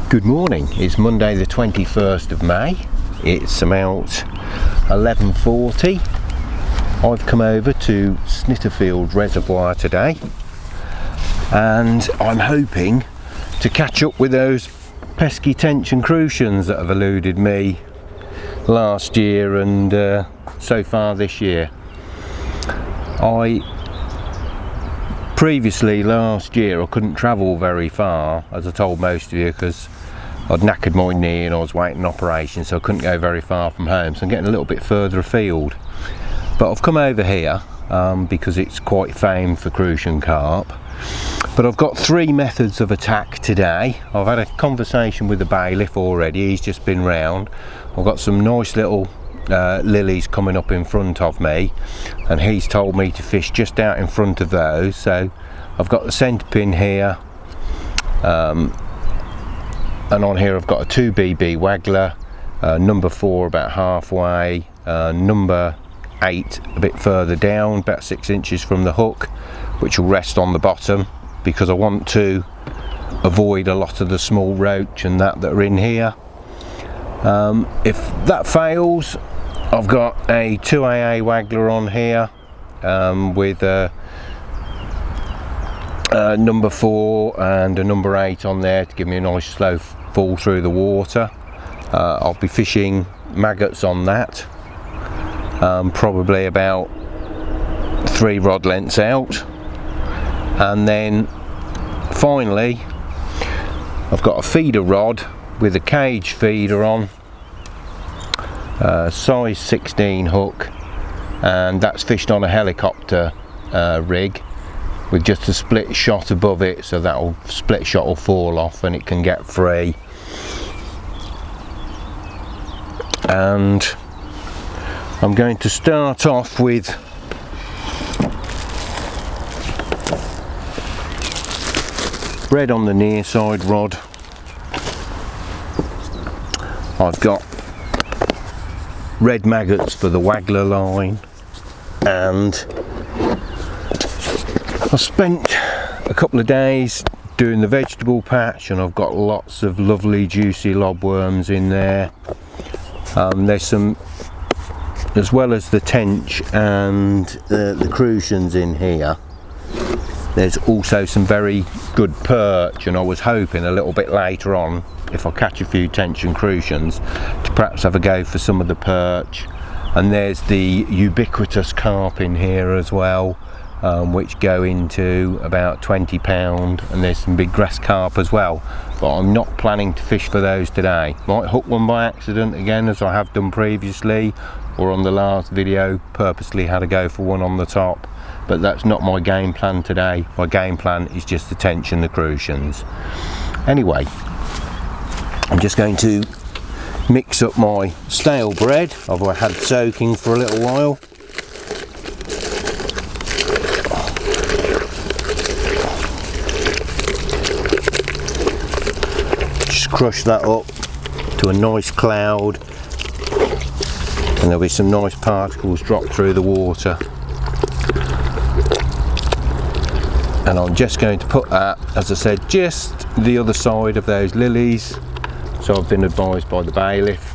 Good morning, it's Monday the 21st of May, it's about 11:40. I've come over to Snitterfield reservoir today and I'm hoping to catch up with those pesky tench and crucians that have eluded me last year and so far this year. Previously last year I couldn't travel very far, as I told most of you, because I'd knackered my knee and I was waiting an operation, so I couldn't go very far from home, so I'm getting a little bit further afield. But I've come over here because it's quite famed for crucian carp. But I've got three methods of attack today. I've had a conversation with the bailiff already, he's just been round. I've got some nice little lilies coming up in front of me and he's told me to fish just out in front of those. So I've got the centre pin here and on here I've got a 2BB waggler, number 4 about halfway, number 8 a bit further down, about 6 inches from the hook, which will rest on the bottom because I want to avoid a lot of the small roach and that are in here. If that fails, I've got a 2AA waggler on here with a number 4 and a number 8 on there to give me a nice slow fall through the water. I'll be fishing maggots on that, probably about 3 rod lengths out. And then finally I've got a feeder rod with a cage feeder on, size 16 hook, and that's fished on a helicopter rig with just a split shot above it, so that split shot will fall off and it can get free. And I'm going to start off with red on the near side rod. I've got red maggots for the waggler line, and I spent a couple of days doing the vegetable patch and I've got lots of lovely juicy lobworms in there. There's some, as well as the tench and the crucians in here, there's also some very good perch, and I was hoping a little bit later on, if I catch a few tench and crucians, to perhaps have a go for some of the perch. And there's the ubiquitous carp in here as well, which go into about £20, and there's some big grass carp as well, but I'm not planning to fish for those today. Might hook one by accident again, as I have done previously, or on the last video purposely had a go for one on the top, but that's not my game plan today. My game plan is just the tench and the crucians. Anyway, I'm just going to mix up my stale bread I've had soaking for a little while. Just crush that up to a nice cloud, and there'll be some nice particles drop through the water. And I'm just going to put that, as I said, just the other side of those lilies. So I've been advised by the bailiff,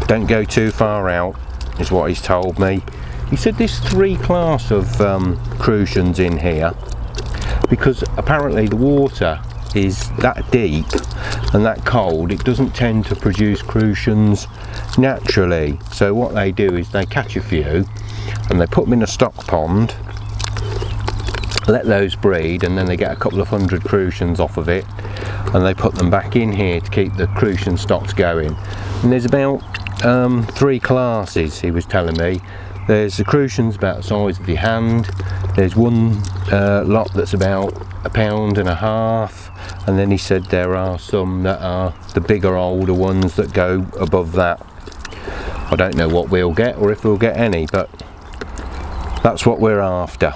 don't go too far out, is what he's told me. He said there's 3 class of crucians in here, because apparently the water is that deep and that cold, it doesn't tend to produce crucians naturally. So what they do is they catch a few and they put them in a stock pond, let those breed, and then they get a couple of 100 crucians off of it, and they put them back in here to keep the crucian stocks going. And there's about 3 classes, he was telling me. There's the crucians about the size of your hand, there's one lot that's about £1.50, and then he said there are some that are the bigger, older ones that go above that. I don't know what we'll get or if we'll get any, but that's what we're after.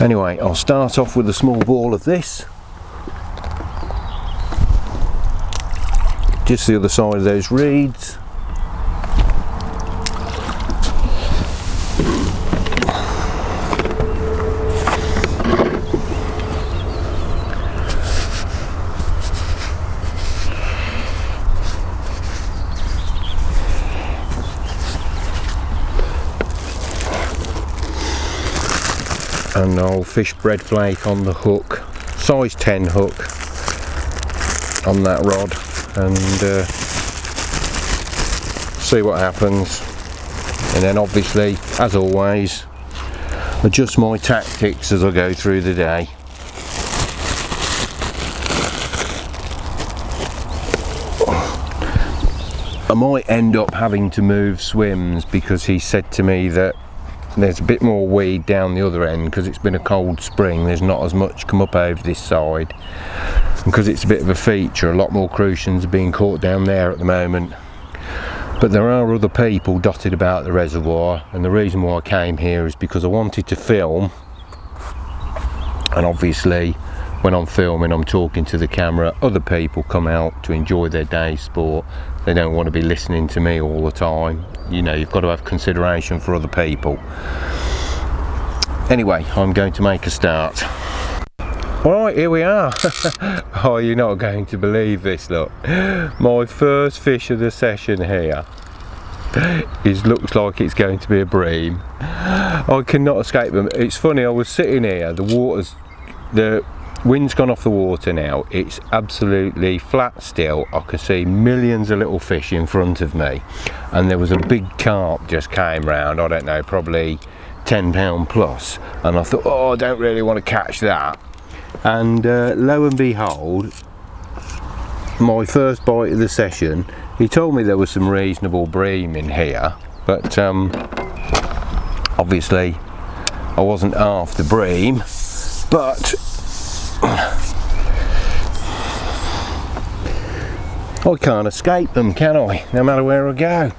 Anyway, I'll start off with a small ball of this, just the other side of those reeds. and I'll fish bread flake on the hook, size 10 hook on that rod, and see what happens. And then obviously, as always, adjust my tactics as I go through the day. I might end up having to move swims because he said to me that there's a bit more weed down the other end because it's been a cold spring. There's not as much come up over this side, and because it's a bit of a feature, a lot more crucians are being caught down there at the moment. But there are other people dotted about the reservoir, and the reason why I came here is because I wanted to film, and obviously when I'm filming I'm talking to the camera. Other people come out to enjoy their day's sport. They don't want to be listening to me all the time. You know, you've got to have consideration for other people. Anyway, I'm going to make a start. Alright, here we are. Oh, you're not going to believe this, look. My first fish of the session here. It looks like it's going to be a bream. I cannot escape them. It's funny, I was sitting here, the wind's gone off the water now, it's absolutely flat still. I could see millions of little fish in front of me, and there was a big carp just came round, I don't know, probably 10 pound plus, and I thought, oh, I don't really want to catch that. And lo and behold, my first bite of the session, he told me there was some reasonable bream in here, but obviously I wasn't after bream. But I can't escape them, can I? No matter where I go.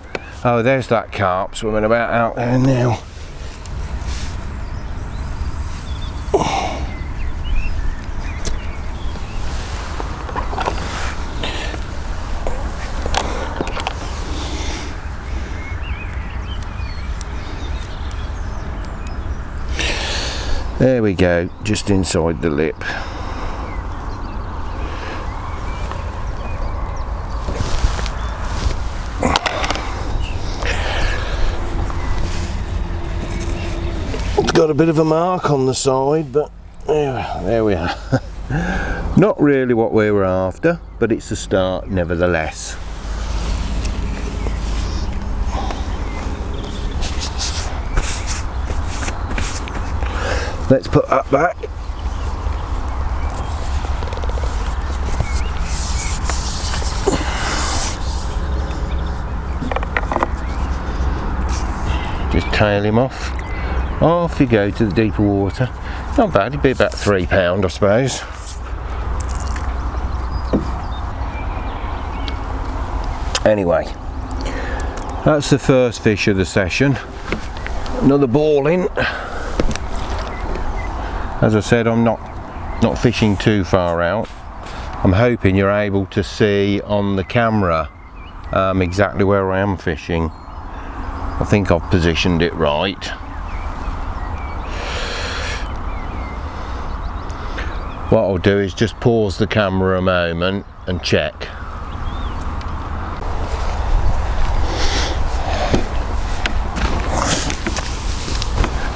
Oh, there's that carp swimming about out there now. There we go, just inside the lip. It's got a bit of a mark on the side, but there we are. Not really what we were after, but it's a start nevertheless. Let's put that back. Just tail him off. Off you go to the deeper water. Not bad, it'd be about 3 pound, I suppose. Anyway, that's the first fish of the session. Another ball in. As I said, I'm not fishing too far out. I'm hoping you're able to see on the camera exactly where I am fishing. I think I've positioned it right. What I'll do is just pause the camera a moment and check.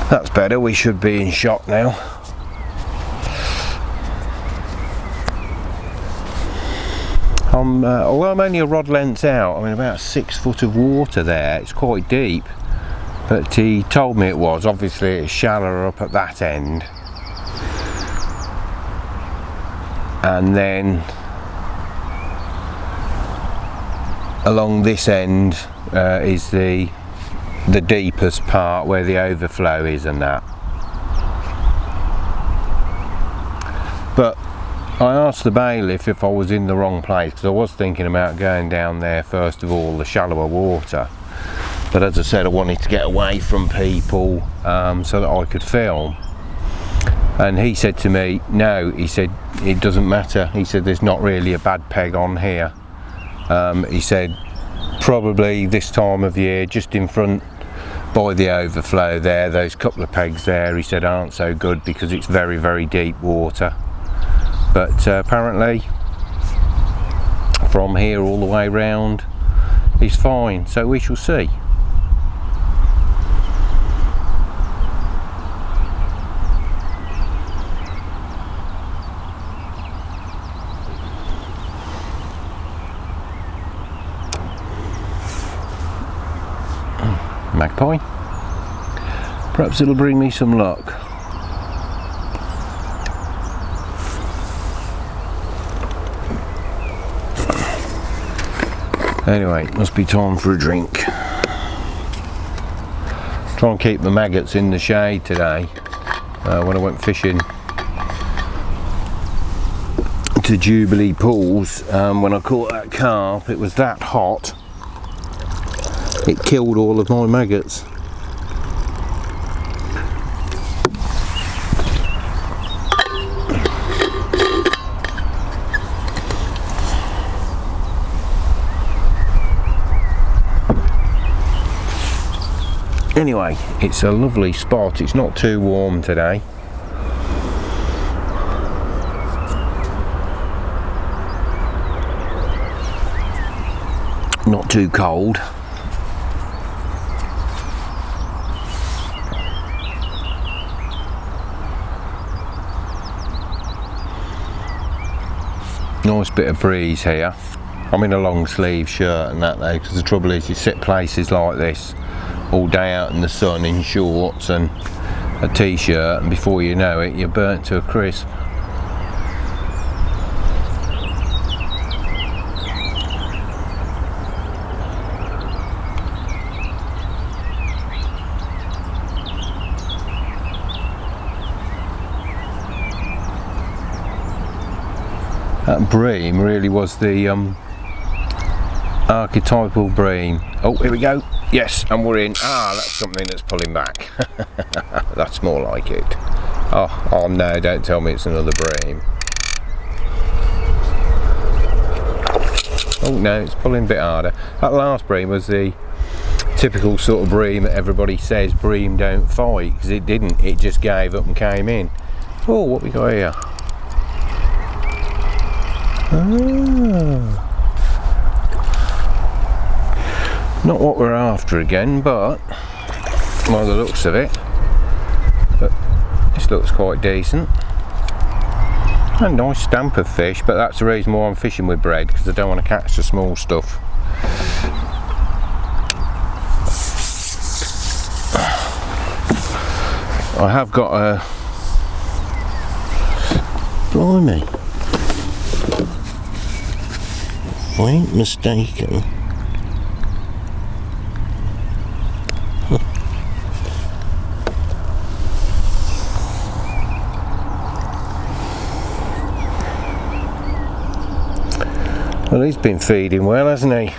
That's better, we should be in shot now. Although I'm only a rod length out, I mean about 6 foot of water there, it's quite deep, but he told me it was. Obviously it's shallower up at that end, and then along this end is the deepest part where the overflow is and that. But I asked the bailiff if I was in the wrong place, because I was thinking about going down there first of all, the shallower water, but as I said, I wanted to get away from people so that I could film. And he said to me, no, he said it doesn't matter, he said there's not really a bad peg on here. He said probably this time of year, just in front by the overflow there, those couple of pegs there, he said aren't so good because it's very, very deep water. But apparently from here all the way round is fine, so we shall see. magpie. Perhaps it'll bring me some luck. Anyway, it must be time for a drink. Try and keep the maggots in the shade today. When I went fishing to Jubilee Pools, when I caught that carp, it was that hot it killed all of my maggots. Anyway, it's a lovely spot. It's not too warm today. Not too cold. Nice bit of breeze here. I'm in a long sleeve shirt and that though, because the trouble is you sit places like this all day out in the sun in shorts and a t-shirt, and before you know it you're burnt to a crisp. That bream really was the archetypal bream. Oh, here we go. Yes, and we're in. Ah, that's something that's pulling back. That's more like it. Oh no, don't tell me it's another bream. Oh no, it's pulling a bit harder. That last bream was the typical sort of bream that everybody says bream don't fight, because it didn't. It just gave up and came in. Oh, what we got here? Ah. Not what we're after again, but by the looks of it, but this looks quite decent. A nice stamp of fish, but that's the reason why I'm fishing with bread, because I don't want to catch the small stuff. I have got a... Blimey. If I ain't mistaken. Well, he's been feeding well, hasn't he?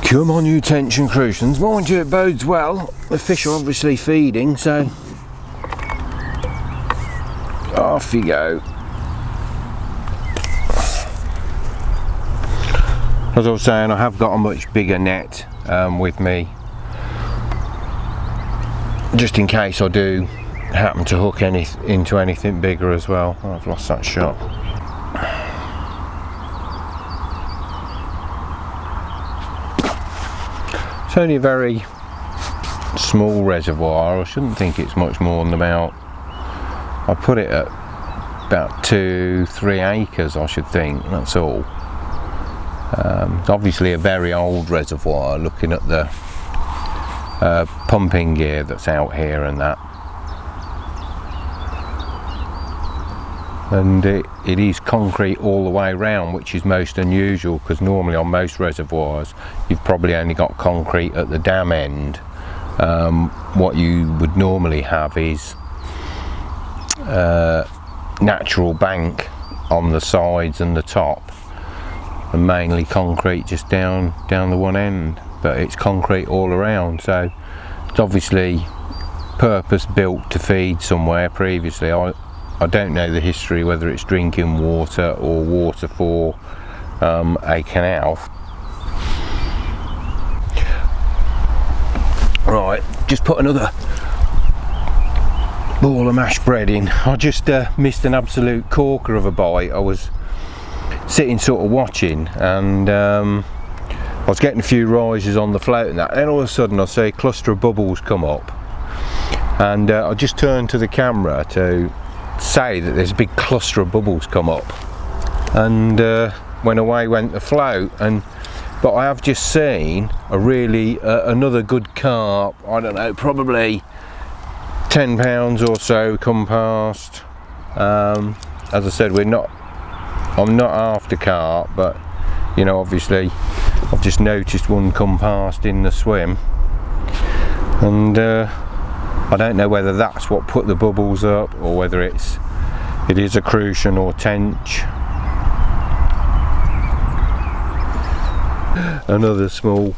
Come on, you tench and crucians. Mind you, it bodes well. The fish are obviously feeding, so off you go. As I was saying, I have got a much bigger net with me, just in case I do happen to hook into anything bigger as well. Oh, I've lost that shot. It's only a very small reservoir. I shouldn't think it's much more than about, I put it at about 2-3 acres, I should think, that's all. It's obviously a very old reservoir, looking at the pumping gear that's out here and that. And it is concrete all the way round, which is most unusual, because normally on most reservoirs you've probably only got concrete at the dam end. What you would normally have is natural bank on the sides and the top, and mainly concrete just down the one end, but it's concrete all around, so it's obviously purpose built to feed somewhere previously. I don't know the history, whether it's drinking water or water for a canal. Right, just put another ball of mashed bread in. I just missed an absolute corker of a bite. I was sitting sort of watching, and I was getting a few rises on the float and that, and then all of a sudden I see a cluster of bubbles come up, and I just turned to the camera to say that there's a big cluster of bubbles come up, and when away went the float. But I have just seen a really another good carp, I don't know, probably 10 pounds or so, come past. As I said, I'm not after carp, but you know, obviously I've just noticed one come past in the swim, and I don't know whether that's what put the bubbles up or whether it is a crucian or tench. Another small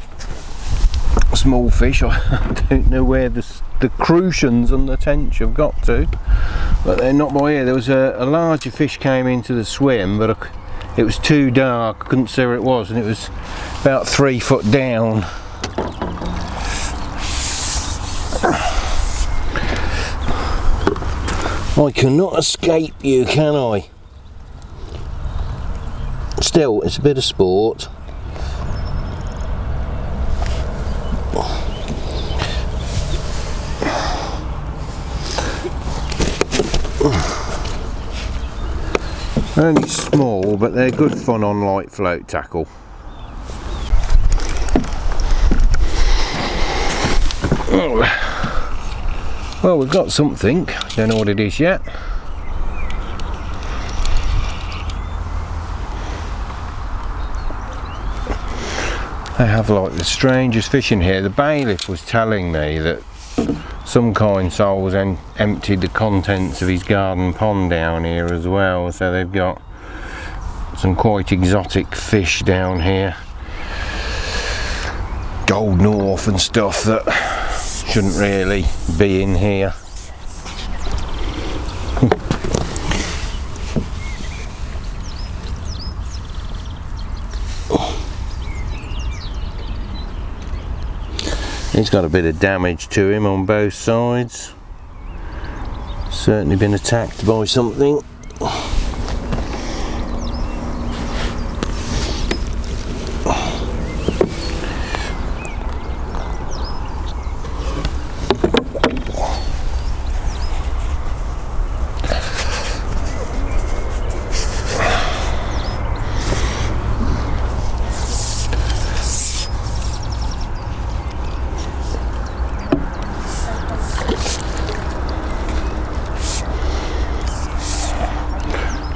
fish. I don't know where the crucians and the tench have got to, but they're not by here. There was a larger fish came into the swim, but it was too dark, I couldn't see where it was, and it was about 3 foot down. I cannot escape you, can I? Still, it's a bit of sport. Only small, but they're good fun on light float tackle. Well, we've got something. Don't know what it is yet. They have like the strangest fish in here. The bailiff was telling me that some kind souls emptied the contents of his garden pond down here as well, so they've got some quite exotic fish down here, gold north and stuff that shouldn't really be in here. He's got a bit of damage to him on both sides. Certainly been attacked by something.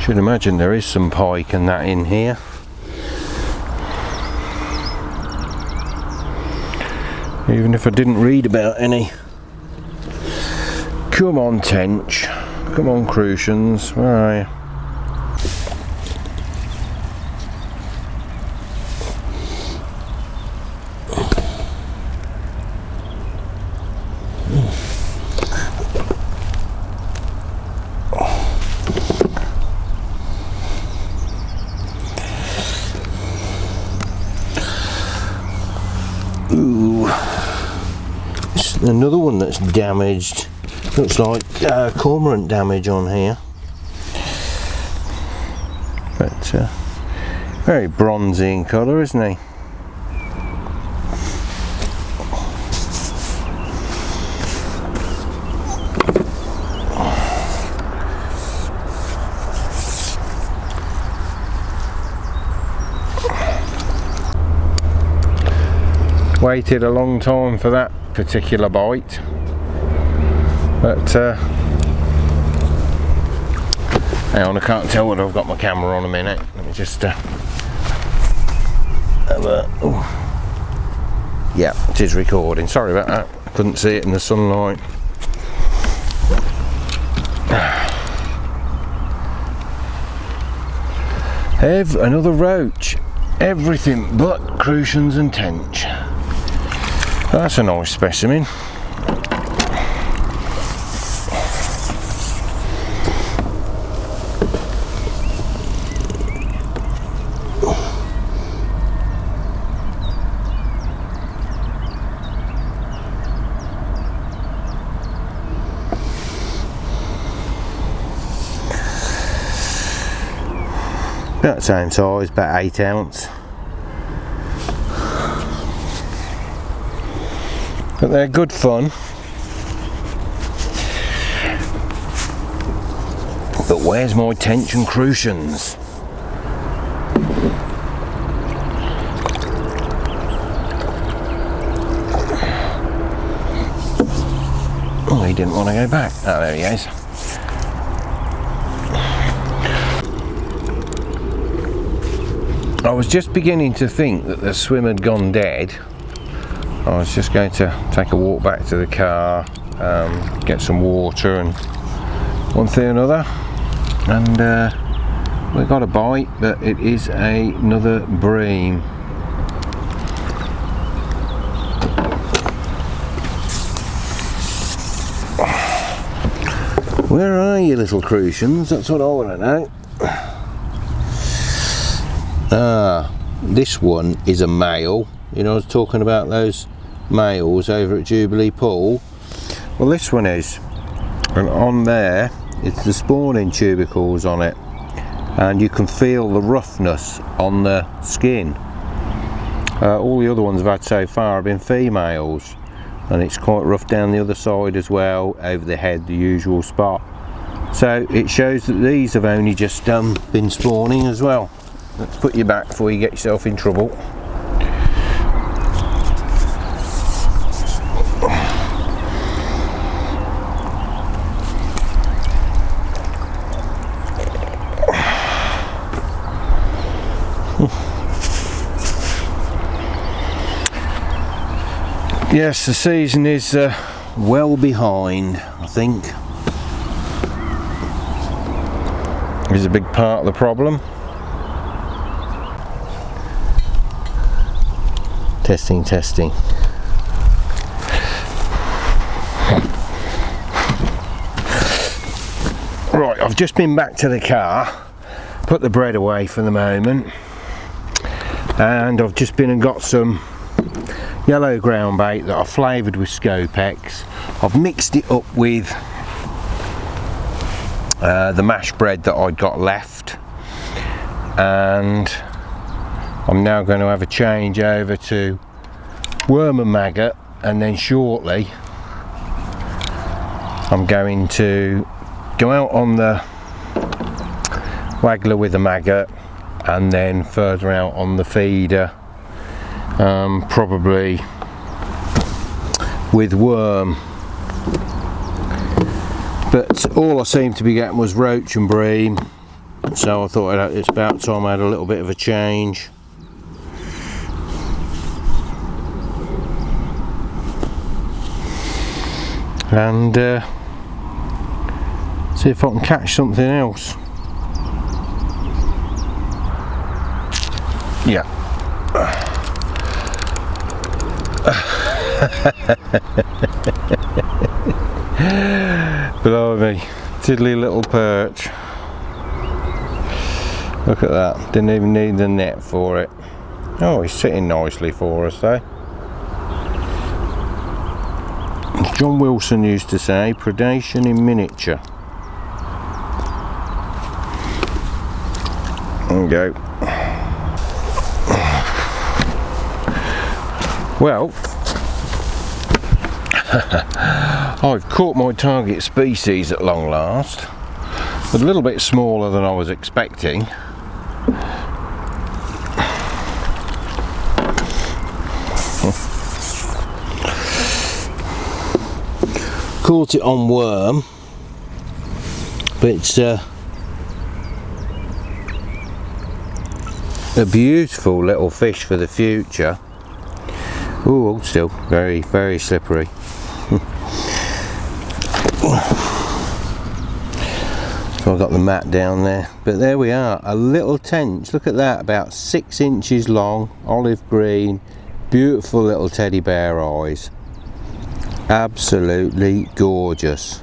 Should imagine there is some pike and that in here. Even if I didn't read about any. Come on, tench. Come on, crucians. Where are you? Ooh, it's another one that's damaged. Looks like cormorant damage on here, but very bronzy in colour, isn't he? Waited a long time for that particular bite, but hang on, I can't tell whether I've got my camera on a minute. Let me just have a, yeah, it is recording. Sorry about that, I couldn't see it in the sunlight. Another roach, everything but crucians and tench. That's a nice specimen. About the same size, about 8 ounce. But they're good fun. But where's my tench and crucians? Oh, he didn't want to go back. Oh, there he is. I was just beginning to think that the swim had gone dead. I was just going to take a walk back to the car, get some water and one thing or another, and we got a bite, but it is another bream. Where are you, little crucians? That's what I want to know. Ah, this one is a male. You know, I was talking about those males over at Jubilee Pool. Well, this one is, and on there it's the spawning tubercles on it, and you can feel the roughness on the skin. All the other ones I've had so far have been females, and it's quite rough down the other side as well, over the head, the usual spot. So it shows that these have only just been spawning as well. Let's put you back before you get yourself in trouble. Yes, the season is well behind, I think. Is a big part of the problem. Testing, testing. Right, I've just been back to the car, put the bread away for the moment, and I've just been and got some yellow ground bait that I've flavoured with Scopex. I've mixed it up with the mashed bread that I'd got left, and I'm now going to have a change over to worm and maggot, and then shortly I'm going to go out on the waggler with the maggot, and then further out on the feeder, probably with worm. But all I seemed to be getting was roach and bream, so I thought it's about time I had a little bit of a change. And see if I can catch something else. Yeah. Blimey, tiddly little perch. Look at that, didn't even need the net for it. Oh, he's sitting nicely for us though. As John Wilson used to say, predation in miniature. There we go. Well, I've caught my target species at long last. A little bit smaller than I was expecting. Caught it on worm, but it's a beautiful little fish for the future. Oh, still very, very slippery. So I've got the mat down there, but there we are, a little tench. Look at that, about 6 inches long, olive green, beautiful little teddy bear eyes. Absolutely gorgeous.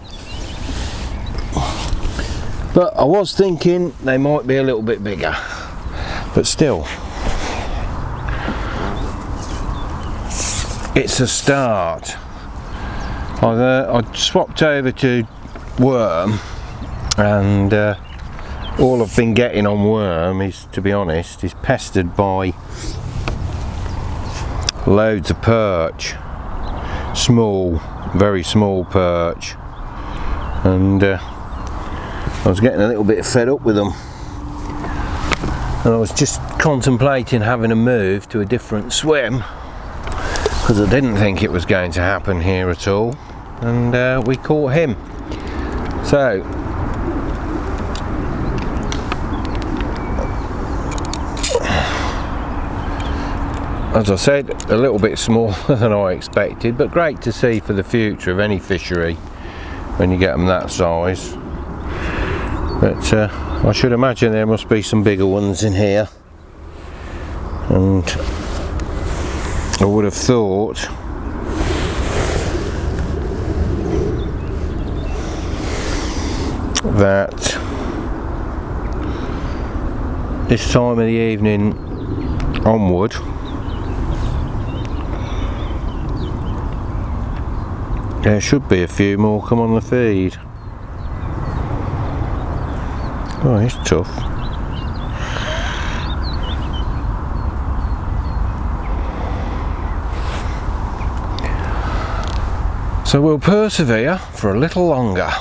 But I was thinking they might be a little bit bigger, but still, it's a start. I swapped over to worm, and all I've been getting on worm is, to be honest, is pestered by loads of perch, small, very small perch, and I was getting a little bit fed up with them, and I was just contemplating having a move to a different swim because I didn't think it was going to happen here at all, and we caught him. So as I said, a little bit smaller than I expected, but great to see for the future of any fishery when you get them that size. But I should imagine there must be some bigger ones in here, and I would have thought that this time of the evening onward there should be a few more come on the feed. Oh, it's tough. So we'll persevere for a little longer.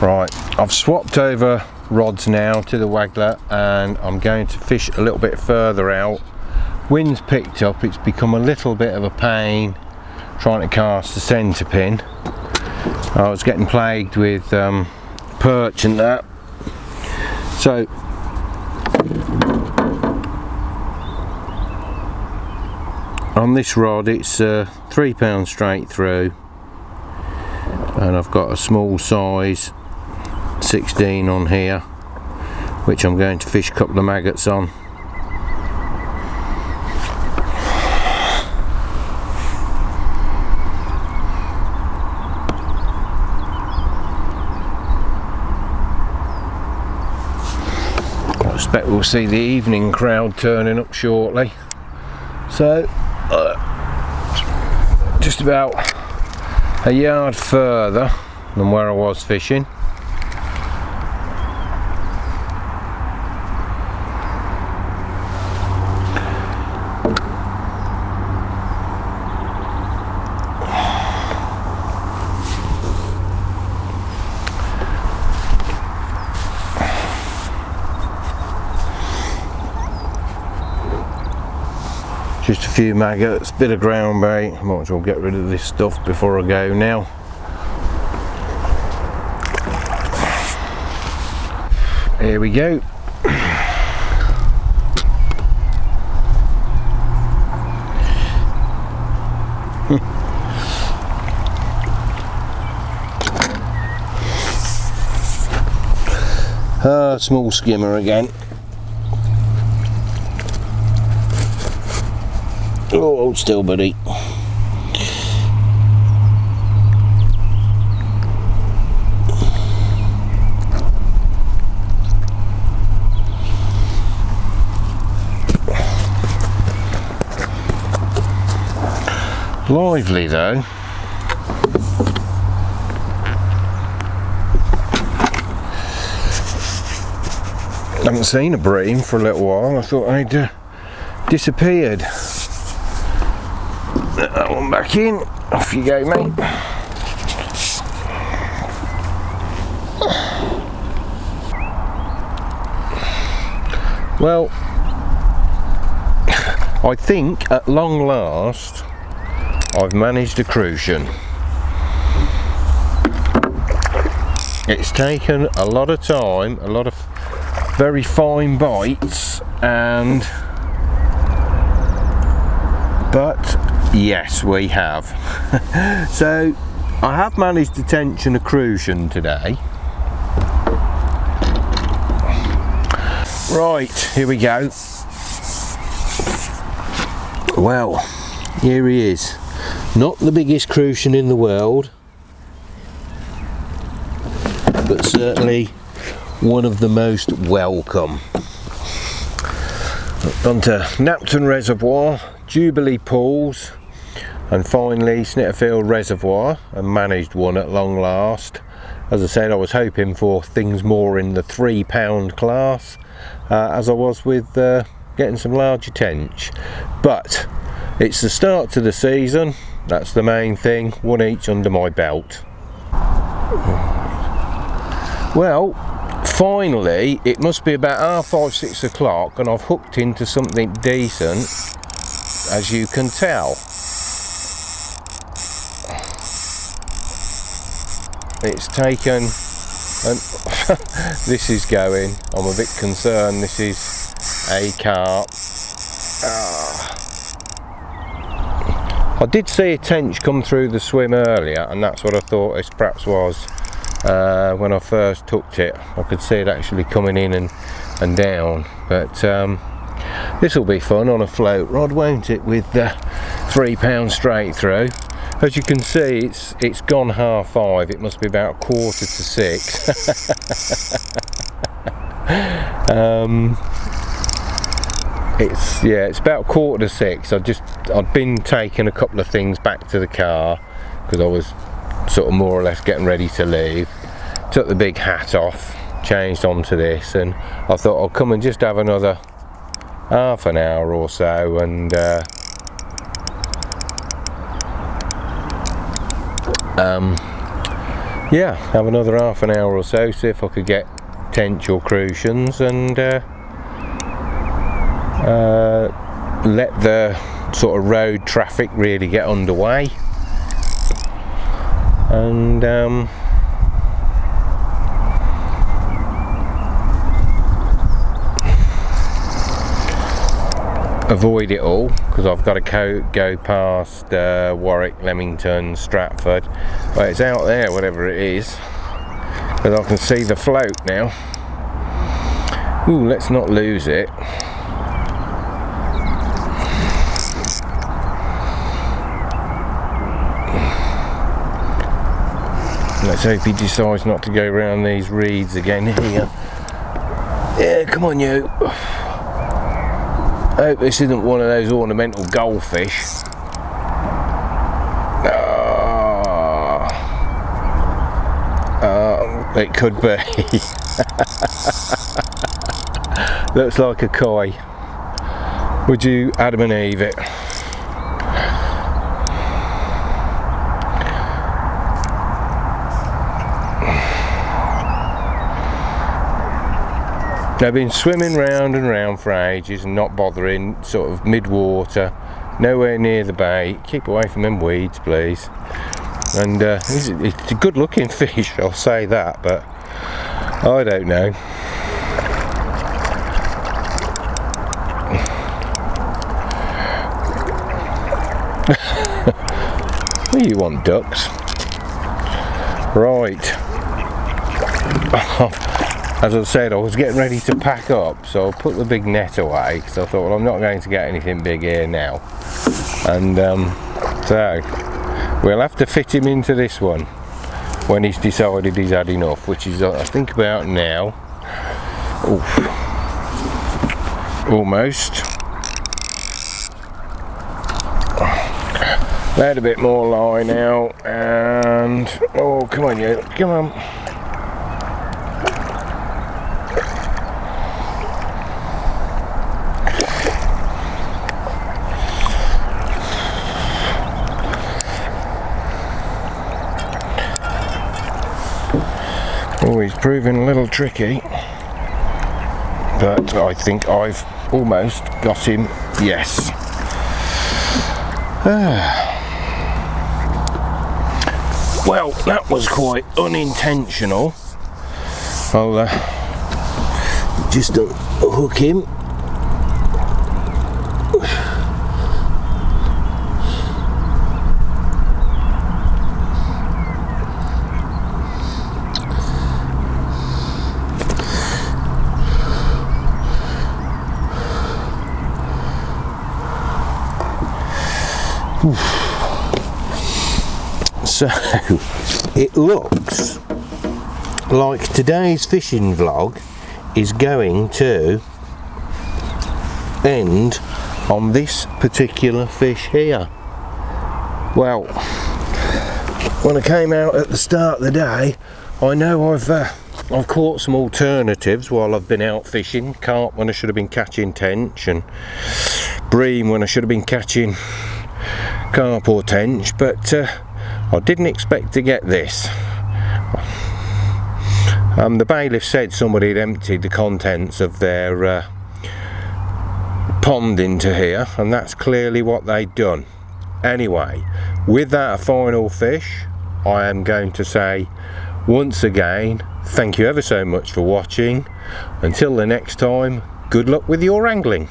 Right, I've swapped over rods now to the waggler, and I'm going to fish a little bit further out. Wind's picked up, it's become a little bit of a pain trying to cast the centre pin. I was getting plagued with perch and that. So on this rod it's £3 straight through, and I've got a small size 16 on here, which I'm going to fish a couple of maggots on. I expect we'll see the evening crowd turning up shortly. So just about a yard further than where I was fishing. Just a few maggots, bit of ground bait. Might as well get rid of this stuff before I go now. Here we go. Small skimmer again. Oh, hold still, buddy. Lively though. Haven't seen a bream for a little while. I thought I'd disappeared. Let that one back in. Off you go, mate. Well, I think at long last I've managed a crucian. It's taken a lot of time, a lot of very fine bites, but yes, we have. So I have managed to tension a crucian today. Right, here we go. Well, here he is. Not the biggest crucian in the world, but certainly one of the most welcome. Onto Knapton Reservoir, Jubilee Pools, and finally Snitterfield Reservoir, a managed one at long last. As I said, I was hoping for things more in the £3 class, as I was with getting some larger tench. But it's the start to the season, that's the main thing, one each under my belt. Well, finally, it must be about 5:30, 6 o'clock, and I've hooked into something decent, as you can tell. It's taken, and this is going, I'm a bit concerned, this is a carp. I did see a tench come through the swim earlier, and that's what I thought this perhaps was. When I first hooked it, I could see it actually coming in and down, but this will be fun on a float rod, won't it, with £3 straight through. As you can see, it's gone 5:30, it must be about 5:45. It's about 5:45. I'd been taking a couple of things back to the car because I was sort of more or less getting ready to leave. Took the big hat off, changed onto this, and I thought I'll come and just have another half an hour or so and have another half an hour or so, see if I could get tench or crucians, and let the sort of road traffic really get underway, and avoid it all, because I've got to go past Warwick, Leamington, Stratford. Well, it's out there, whatever it is, but I can see the float now. Ooh, let's not lose it. Let's hope he decides not to go around these reeds again here. Yeah, come on you. I hope this isn't one of those ornamental goldfish. It could be. Looks like a koi. Would you Adam and Eve it? I've been swimming round and round for ages and not bothering, sort of mid-water, nowhere near the bait. Keep away from them weeds, please. And it's a good looking fish, I'll say that, but I don't know. Well, you want ducks. Right. As I said, I was getting ready to pack up, so I put the big net away because I thought, well, I'm not going to get anything big here now. And so we'll have to fit him into this one when he's decided he's had enough, which is, I think, about now. Oof. Almost. Let a bit more line out, and oh, come on you, come on. Oh, he's proving a little tricky, but I think I've almost got him. Yes. Well, that was quite unintentional. I'll just hook him. So it looks like today's fishing vlog is going to end on this particular fish here. Well, when I came out at the start of the day, I know I've caught some alternatives while I've been out fishing. Carp when I should have been catching tench, and bream when I should have been catching carp or tench, but I didn't expect to get this. The bailiff said somebody had emptied the contents of their pond into here, and that's clearly what they'd done. Anyway, with that final fish, I am going to say once again, thank you ever so much for watching. Until the next time, good luck with your angling.